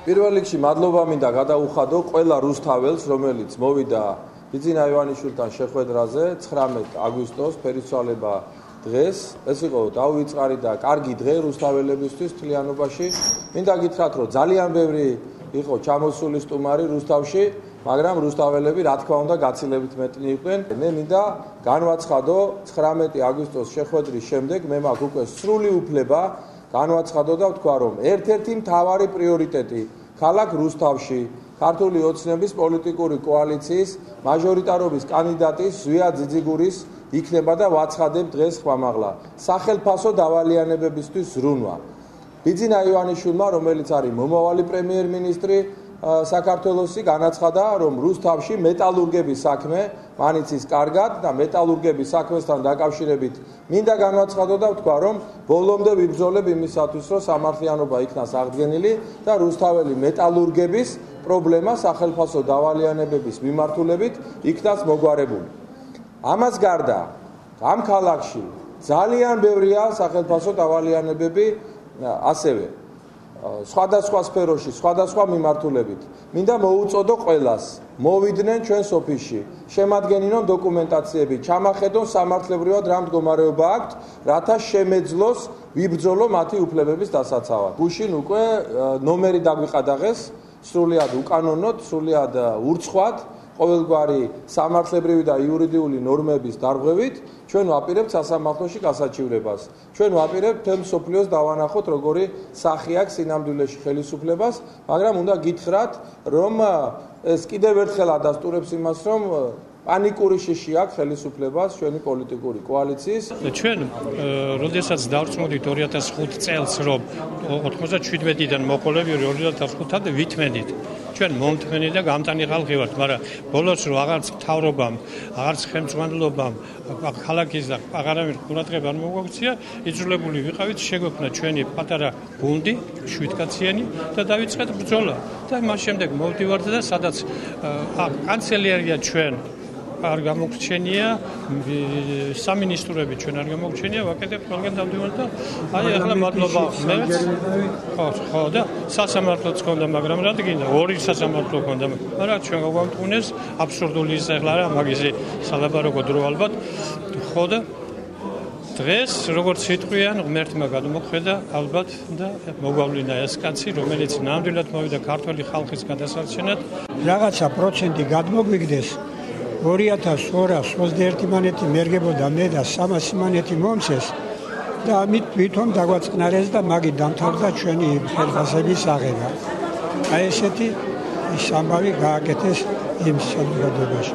პირველ რიგში მადლობა მინდა გადაუხადო ყველა რუსთაველს, რომელიც მოვიდა ბიძინა ივანიშვილთან შეხვედრაზე 19 აგვისტოს ფერისცვალება დღეს. ეს იყო დაუვიწყარი და კარგი დღე რუსთაველებისთვის თლიანობაში. მინდა გითხრათ, რომ ძალიან ბევრი იყო ჩამოსული სტუმარი რუსთავში, მაგრამ რუსთაველები რა თქმა უნდა გაცილებით მეტნი იყვნენ. მე მინდა განვაცხადო 19 აგვისტოს შეხვედრის შემდეგ მე მაქვს უკვე სრული უფლება განვაცხადო და ვთქვა, რომ ერთ-ერთი მთავარი პრიორიტეტი ქალაქ რუსთავში ქართული ოცნების პოლიტიკური კოალიციის მაჟორიტარობის კანდიდატის ზვია ძიძიგურის იქნება და ვაცხადებ დღეს ხმამაღლა სახელმწიფო დავალიანებებისთვის ზრუნვა. ბიძინა ივანიშვილმა, რომელიც არის მომავალი პრემიერ-მინისტრი საქართველოსი, განაცხადა, რომ რუსთავში მეტალურგების საქმე მან იცის კარგად და მეტალურგების საქმესთან დაკავშირებით მინდა განაცხადო და ვთქვა, რომ ბოლომდე ვიბრძოლებ იმისათვის, რომ სამართლიანობა იქნას აღდგენილი და რუსთაველი მეტალურგების პრობლემა სახელმწიფო დავალიანებების მიმართულებით იქნას მოგვარებული. ამას გარდა ამ ქალაქში ძალიან ბევრია სახელმწიფო დავალიანებები ასევე სხვადასხვა სფეროში, სხვადასხვა მიმართულებით. მინდა მოუწოდო ყველას, მოვიდნენ ჩვენს ოფისში, შემადგენინონ დოკუმენტაციები, ჩამახედონ სამართლებრივად რა მდგომარეობა აქვთ, რათა შემეძლოს ვიბრძოლო მათი უფლებების დასაცავად. გუშინ უკვე ნომერი დაგვიყადაღეს, სრულიად უკანონოდ, სრულიად ურცხვად, ყოველგვარი სამართლებრივი და იურიდიული ნორმების დარღვევით, ჩვენ ვაპირებთ სასამართლოში გასაჩივრებას. ჩვენ ვაპირებთ მთელ მსოფლიოს დავანახოთ, როგორი სახე აქვს სინამდვილეში ხელისუფლებას, მაგრამ უნდა გითხრათ, რომ ეს კიდევ ერთხელ ადასტურებს იმას, რომ პანიკური შიში აქვს ხელისუფლებას ჩვენი პოლიტიკური კოალიციის. ჩვენ როდესაც დავწმუდით 2005 წელს, რომ 97-დან მოყოლები 2005-მდე ვითმენით. ჩვენ მომთმენი და გამტანი ხალხი ვართ, მაგრამ ბოლოს რო აღარც მთავრობამ, აღარც ხელმძღვანელობამ ქალაქის და აღარავინ ყურადღება არ მოგვაქცია, იძულებული ვიყავით შეგვექმნა ჩვენი პატარა გუნდი, 7 კაციანი და დავიწყეთ ბრძოლა. და მას შემდეგ მოვდივართ და სადაც კანცელარია ჩვენ არ გამოგვჩენია, სამინისტროები ჩვენ არ გამოგვჩენია, ვაკეთებ ყველგან დავდივართ და აი ახლა მადლობა მეც. ხო და სასამართლოც ქონდა, მაგრამ რა გინდა, ორი სასამართლო ქონდა, მაგრამ ჩვენ გავამტყუნეს აბსურდული ის ახლა რა მაგისი სალაბარაკო დრო ალბათ. ხო და დღეს როგორც სიტყვიან ღმერთმა გადმოხედა ალბათ და მოგვავლინა ეს კაცი, რომელიც ნამდვილად მოვიდა ქართული ხალხის გადასარჩენად. რაღაცა პროცენტი გადმოგვიგდეს 2221 მანეთი მერგებოდა მე და 300 მანეთი მომცეს და ამით თვითონ დაგვაწყნარეს და მაგით დამთავრდა ჩვენი ხელფასების აღება. აი ესეთი ამბავი გააკეთეს იმ საზოგადოებაში.